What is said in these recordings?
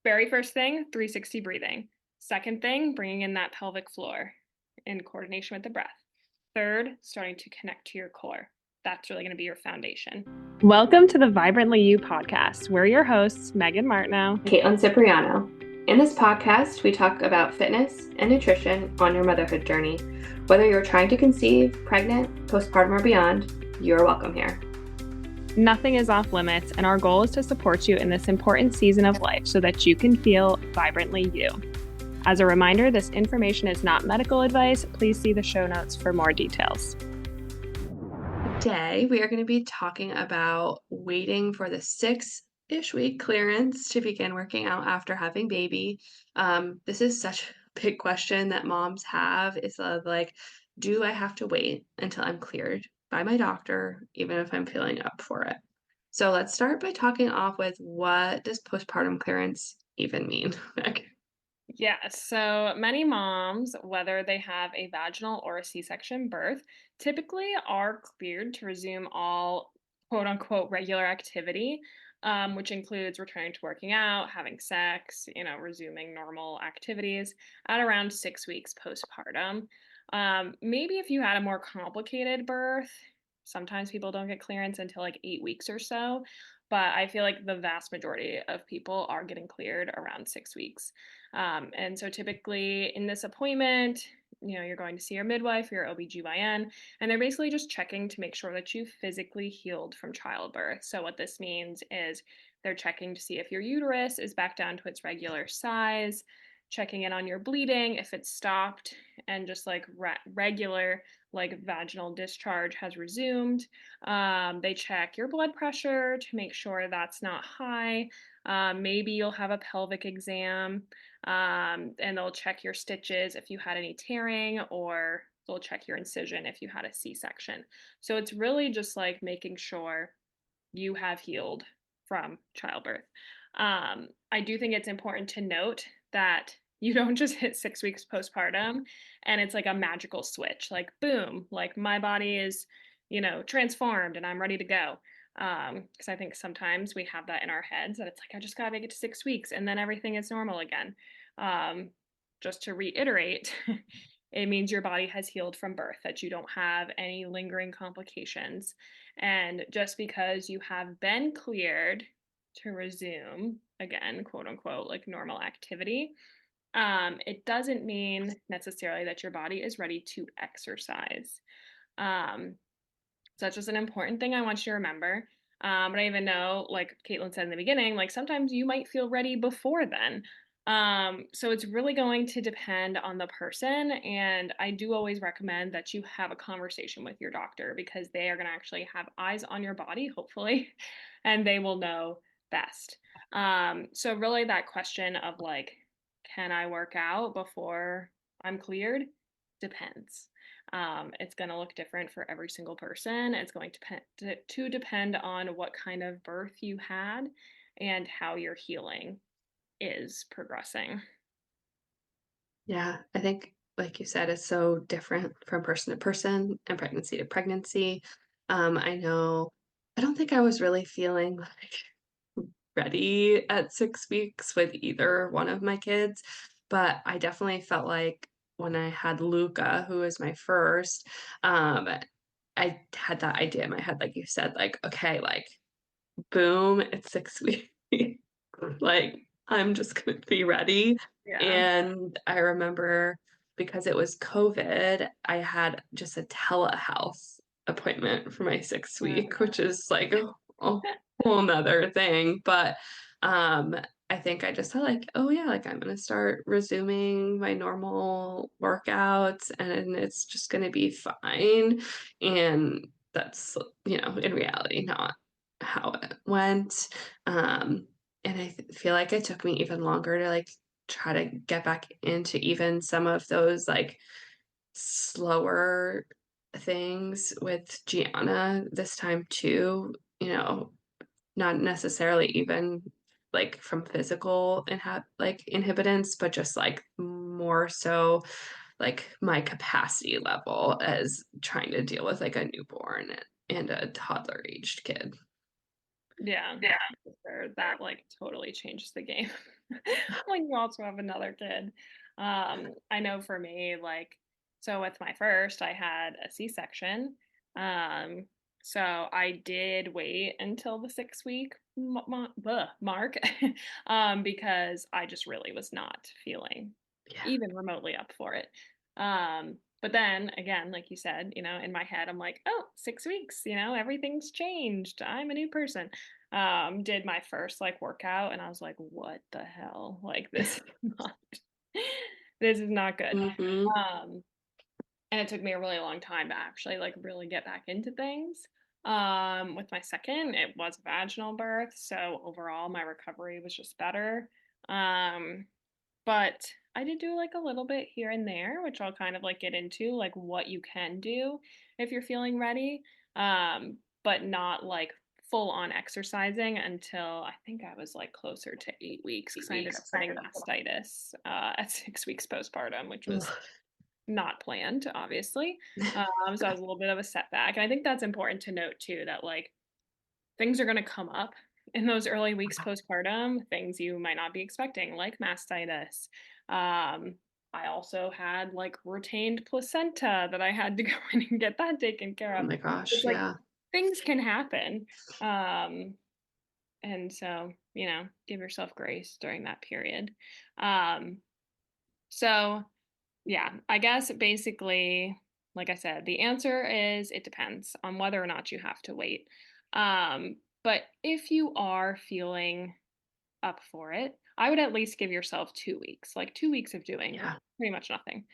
Very first thing, 360 breathing. Second thing, bringing in that pelvic floor in coordination with the breath. Third, starting to connect to your core. That's really going to be your foundation. Welcome to the Vibrantly You podcast. We're your hosts, Megan Martineau, Caitlin Cipriano. In this podcast, we talk about fitness and nutrition on your motherhood journey. Whether you're trying to conceive, pregnant, postpartum, or beyond, you're welcome here. Nothing is off limits, and our goal is to support you in this important season of life so that you can feel vibrantly you. As a reminder, this information is not medical advice. Please see the show notes for more details. Today, we are going to be talking about waiting for the 6-ish week clearance to begin working out after having baby. This is such a big question that moms have. It's like, do I have to wait until I'm cleared by my doctor, even if I'm feeling up for it? So let's start by talking off with, what does postpartum clearance even mean? Yes, so many moms, whether they have a vaginal or a C-section birth, typically are cleared to resume all quote unquote regular activity, which includes returning to working out, having sex, resuming normal activities at around 6 weeks postpartum. Maybe if you had a more complicated birth, sometimes people don't get clearance until like 8 weeks or so, but I feel like the vast majority of people are getting cleared around 6 weeks. And so typically in this appointment, you're going to see your midwife, your OBGYN, and they're basically just checking to make sure that you physically healed from childbirth. So what this means is they're checking to see if your uterus is back down to its regular size, checking in on your bleeding, if it's stopped, and just like regular like vaginal discharge has resumed. They check your blood pressure to make sure that's not high. Maybe you'll have a pelvic exam, and they'll check your stitches if you had any tearing, or they'll check your incision if you had a C-section. So it's really just like making sure you have healed from childbirth. I do think it's important to note that you don't just hit 6 weeks postpartum and it's like a magical switch, like boom, like my body is, transformed and I'm ready to go. Because I think sometimes we have that in our heads that it's like, I just gotta make it to 6 weeks and then everything is normal again. Um, just to reiterate, it means your body has healed from birth, that you don't have any lingering complications. And just because you have been cleared to resume again, quote unquote, like normal activity, it doesn't mean necessarily that your body is ready to exercise. Um, so that's just an important thing I want you to remember. But I even know, like Caitlin said in the beginning, like sometimes you might feel ready before then. So it's really going to depend on the person. And I do always recommend that you have a conversation with your doctor because they are going to actually have eyes on your body, hopefully, and they will know best. So really that question of like, can I work out before I'm cleared? Depends. It's going to look different for every single person. It's going to depend on what kind of birth you had and how your healing is progressing. Yeah, I think, like you said, it's so different from person to person and pregnancy to pregnancy. I know, I don't think I was really feeling like ready at 6 weeks with either one of my kids, but I definitely felt like when I had Luca, who was my first, um, I had that idea in my head, like you said, like, okay, like, boom, it's 6 weeks. Like, I'm just gonna be ready. Yeah. And I remember, because it was COVID, I had just a telehealth appointment for my 6th Oh, week, which is like a whole 'nother thing. But, um, I think I just felt like, "Oh, yeah, like, I'm gonna start resuming my normal workouts, and it's just gonna be fine." And that's, in reality, not how it went. And I feel like it took me even longer to like try to get back into even some of those like slower things with Gianna this time too, not necessarily even like from physical like inhibitants, but just like more so like my capacity level as trying to deal with like a newborn and a toddler aged kid. Yeah, for sure. That, like, totally changes the game when you also have another kid. I know for me, like, so with my first, I had a C-section. Um, so I did wait until the 6-week mark, because I just really was not feeling Yeah. even remotely up for it. But then again, like you said, in my head, I'm like, oh, 6 weeks, everything's changed. I'm a new person. Did my first like workout and I was like, what the hell? Like this is not this is not good. Mhm. Um, and it took me a really long time to actually like really get back into things. With my second, it was a vaginal birth, so overall my recovery was just better. Um, but I did do, like, a little bit here and there, which I'll kind of, like, get into, like, what you can do if you're feeling ready, but not, like, full on exercising until I think I was, like, closer to 8 weeks because I ended up getting mastitis, at 6 weeks postpartum, which was Ugh. not planned, obviously. So that was a little bit of a setback, and I think that's important to note too that, like, things are gonna come up in those early weeks postpartum, things you might not be expecting, like mastitis. Um, I also had, like, retained placenta that I had to go in and get that taken care Oh of. my It's gosh, like, yeah. things can happen, um, and so, give yourself grace during that period. Um, so yeah, I guess basically, like I said, the answer is it depends on whether or not you have to wait. But if you are feeling up for it, I would at least give yourself 2 weeks, like 2 weeks of doing Yeah. pretty much nothing.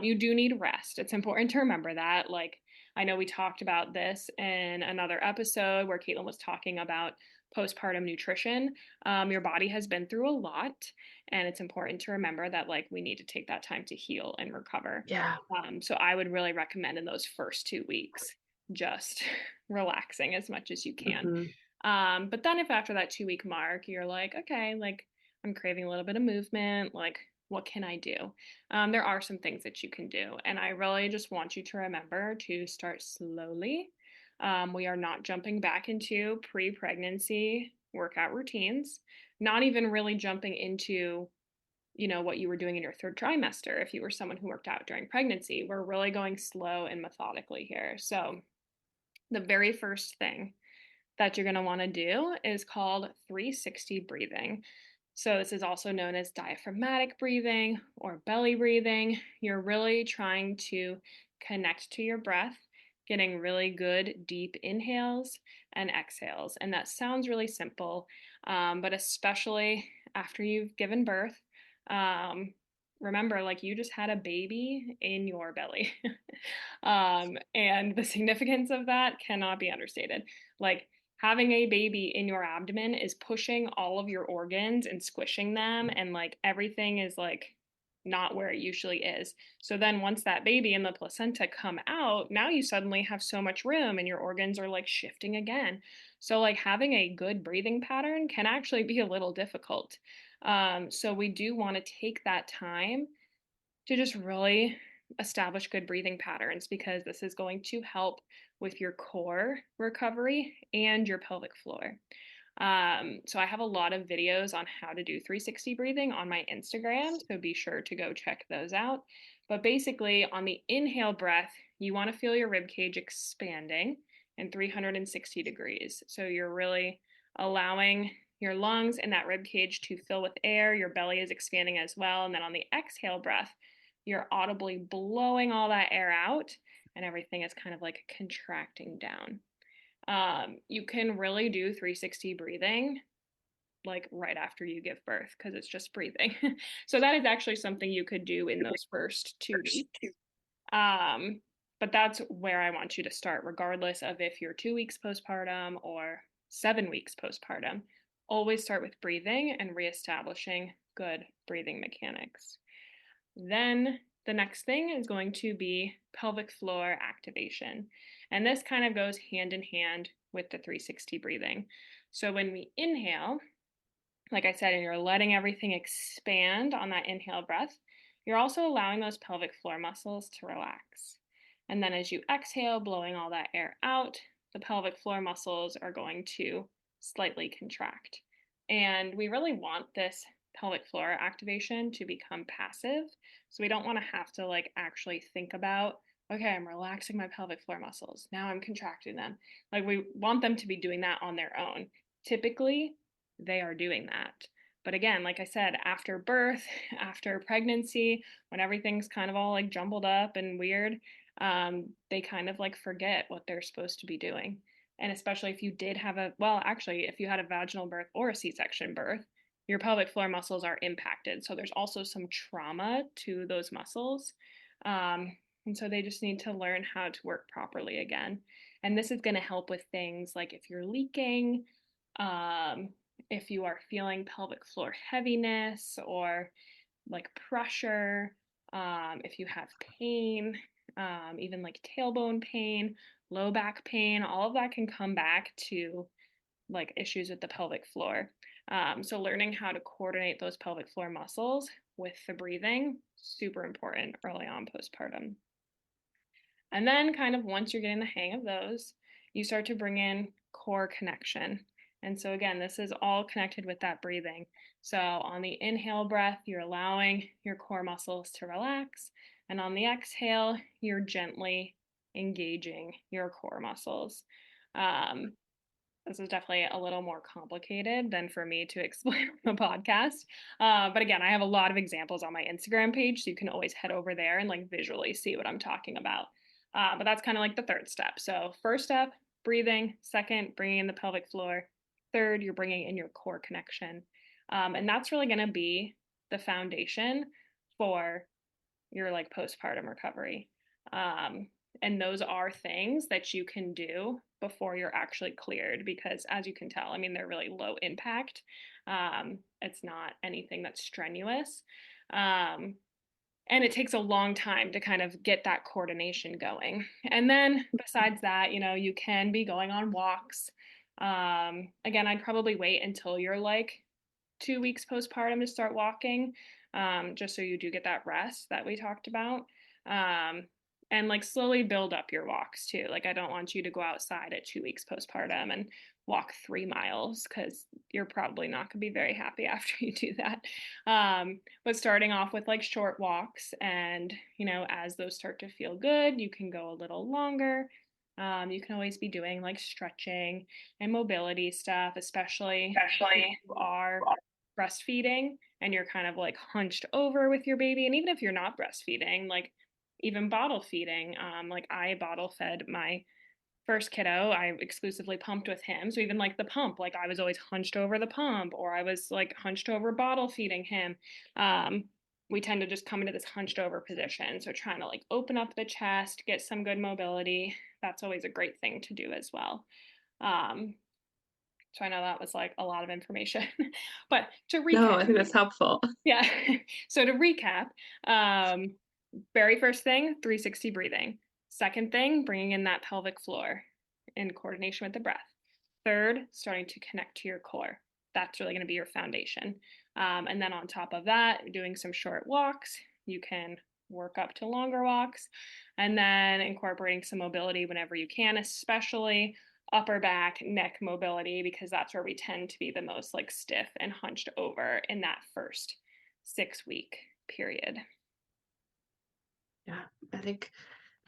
You do need rest. It's important to remember that. Like, I know we talked about this in another episode where Caitlin was talking about postpartum nutrition. Your body has been through a lot, and it's important to remember that, like, we need to take that time to heal and recover. Yeah. So I would really recommend in those first 2 weeks, just relaxing as much as you can. Mhm. But then if after that 2-week mark, you're like, okay, like I'm craving a little bit of movement, like what can I do? There are some things that you can do. And I really just want you to remember to start slowly. We are not jumping back into pre pregnancy workout routines, not even really jumping into what you were doing in your third trimester if you were someone who worked out during pregnancy. We're really going slow and methodically here. So the very first thing that you're going to want to do is called 360 breathing. So, this is also known as diaphragmatic breathing or belly breathing. You're really trying to connect to your breath, getting really good deep inhales and exhales. And that sounds really simple, but especially after you've given birth, um, remember, like you just had a baby in your belly. And the significance of that cannot be understated. Like, having a baby in your abdomen is pushing all of your organs and squishing them, and like everything is like not where it usually is. So then once that baby and the placenta come out, now you suddenly have so much room and your organs are like shifting again. So like having a good breathing pattern can actually be a little difficult. So we do want to take that time to just really establish good breathing patterns because this is going to help with your core recovery and your pelvic floor. So I have a lot of videos on how to do 360 breathing on my Instagram, so be sure to go check those out. But basically, on the inhale breath, you want to feel your rib cage expanding in 360 degrees. So you're really allowing your lungs and that rib cage to fill with air. Your belly is expanding as well. And then on the exhale breath, you're audibly blowing all that air out, and everything is kind of like contracting down. You can really do 360 breathing like right after you give birth because it's just breathing. So that is actually something you could do in those first 2 weeks. Um, but that's where I want you to start, regardless of if you're 2 weeks postpartum or 7 weeks postpartum. Always start with breathing and reestablishing good breathing mechanics. Then the next thing is going to be pelvic floor activation. And this kind of goes hand in hand with the 360 breathing. So when we inhale, like I said, and you're letting everything expand on that inhale breath, you're also allowing those pelvic floor muscles to relax. And then as you exhale, blowing all that air out, the pelvic floor muscles are going to slightly contract. And we really want this pelvic floor activation to become passive. So we don't want to have to like actually think about, okay, I'm relaxing my pelvic floor muscles. Now I'm contracting them. Like we want them to be doing that on their own. Typically, they are doing that. But again, like I said, after birth, after pregnancy, when everything's kind of all like jumbled up and weird, they kind of like forget what they're supposed to be doing. And especially if you did have well, actually, if you had a vaginal birth or a C section birth, your pelvic floor muscles are impacted. So there's also some trauma to those muscles. And so they just need to learn how to work properly again. And this is going to help with things like if you're leaking, um, if you are feeling pelvic floor heaviness or like pressure, if you have pain, even like tailbone pain, low back pain, all of that can come back to like issues with the pelvic floor. So learning how to coordinate those pelvic floor muscles with the breathing, super important early on postpartum. And then, kind of once you're getting the hang of those, you start to bring in core connection. And so, again, this is all connected with that breathing. So, on the inhale breath, you're allowing your core muscles to relax. And on the exhale, you're gently engaging your core muscles. Um, this is definitely a little more complicated than for me to explain on a podcast. But again, I have a lot of examples on my Instagram page, so you can always head over there and like visually see what I'm talking about. But that's kind of like the third step. So, first step, breathing. Second, bringing in the pelvic floor. Third, you're bringing in your core connection. And that's really going to be the foundation for your like postpartum recovery. Um, and those are things that you can do before you're actually cleared because as you can tell, I mean, they're really low impact. It's not anything that's strenuous. Um, and it takes a long time to kind of get that coordination going. And then besides that, you can be going on walks. Again, I'd probably wait until you're like 2 weeks postpartum to start walking, just so you do get that rest that we talked about. Um, and like slowly build up your walks too. Like, I don't want you to go outside at 2 weeks postpartum and walk 3 miles because you're probably not going to be very happy after you do that. But starting off with like short walks, and as those start to feel good, you can go a little longer. You can always be doing like stretching and mobility stuff, especially if Especially you are breastfeeding and you're kind of like hunched over with your baby. And even if you're not breastfeeding, like even bottle feeding, like I bottle fed my first kiddo, I exclusively pumped with him. So even like the pump, like I was always hunched over the pump or I was like hunched over bottle feeding him. We tend to just come into this hunched over position. So trying to like open up the chest, get some good mobility. That's always a great thing to do as well. Um, so I know that was like a lot of information, but to recap, no, I think that's helpful. yeah. So to recap, um, very first thing, 360 breathing. Second thing, bringing in that pelvic floor in coordination with the breath. Third, starting to connect to your core. That's really going to be your foundation. And then on top of that, doing some short walks. You can work up to longer walks and then incorporating some mobility whenever you can, especially upper back, neck mobility, because that's where we tend to be the most like stiff and hunched over in that first 6 week period. Yeah, I think,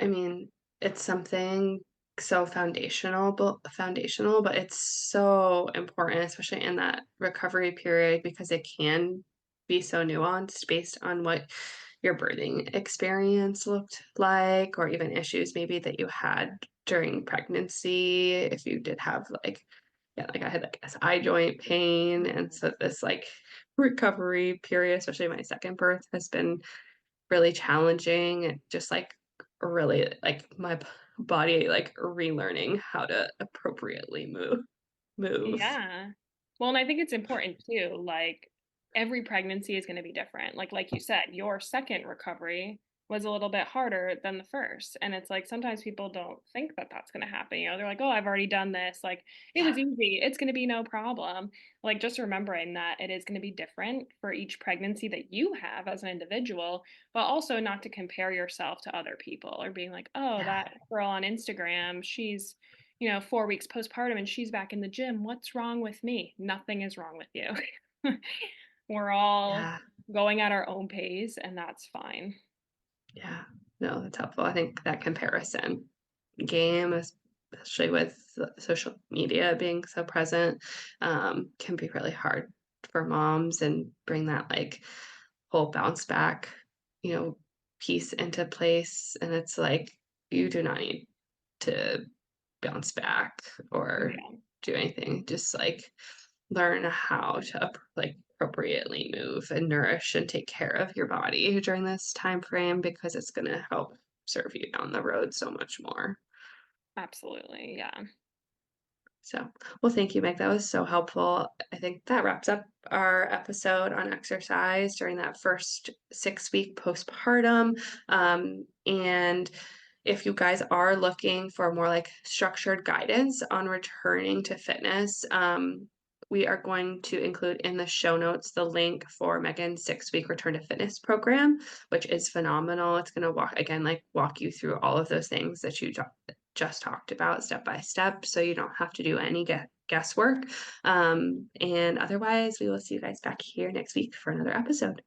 I mean, it's something so foundational, but it's so important, especially in that recovery period, because it can be so nuanced based on what your birthing experience looked like, or even issues maybe that you had during pregnancy. If you did have like, yeah, like I had like SI joint pain, and so this like recovery period, especially my second birth, has been really challenging and just like really like my body like relearning how to appropriately move. Yeah. Well, and I think it's important too, like every pregnancy is going to be different. Like you said, your second recovery was a little bit harder than the first. And it's like sometimes people don't think that that's going to happen. They're like, "Oh, I've already done this. Like it was easy. It's going to be no problem." Like just remembering that it is going to be different for each pregnancy that you have as an individual, but also not to compare yourself to other people or being like, "Oh, Yeah. that girl on Instagram, she's 4 weeks postpartum and she's back in the gym. What's wrong with me? Nothing is wrong with you. We're all Yeah, going at our own pace, and that's fine. yeah. No, that's helpful. I think that comparison game, especially with social media being so present, can be really hard for moms and bring that like whole bounce back, you know, piece into place. And it's like, you do not need to bounce back or Yeah, do anything. Just like learn how to like appropriately move and nourish and take care of your body during this time frame because it's going to help serve you down the road so much more. absolutely. Yeah. So, well, thank you, Meg. That was so helpful. I think that wraps up our episode on exercise during that first 6 week postpartum. And if you guys are looking for more like structured guidance on returning to fitness, we are going to include in the show notes the link for Megan's 6 week return to fitness program, which is phenomenal. It's going to walk you through all of those things that you just talked about step by step, so you don't have to do any guesswork. And otherwise, we will see you guys back here next week for another episode.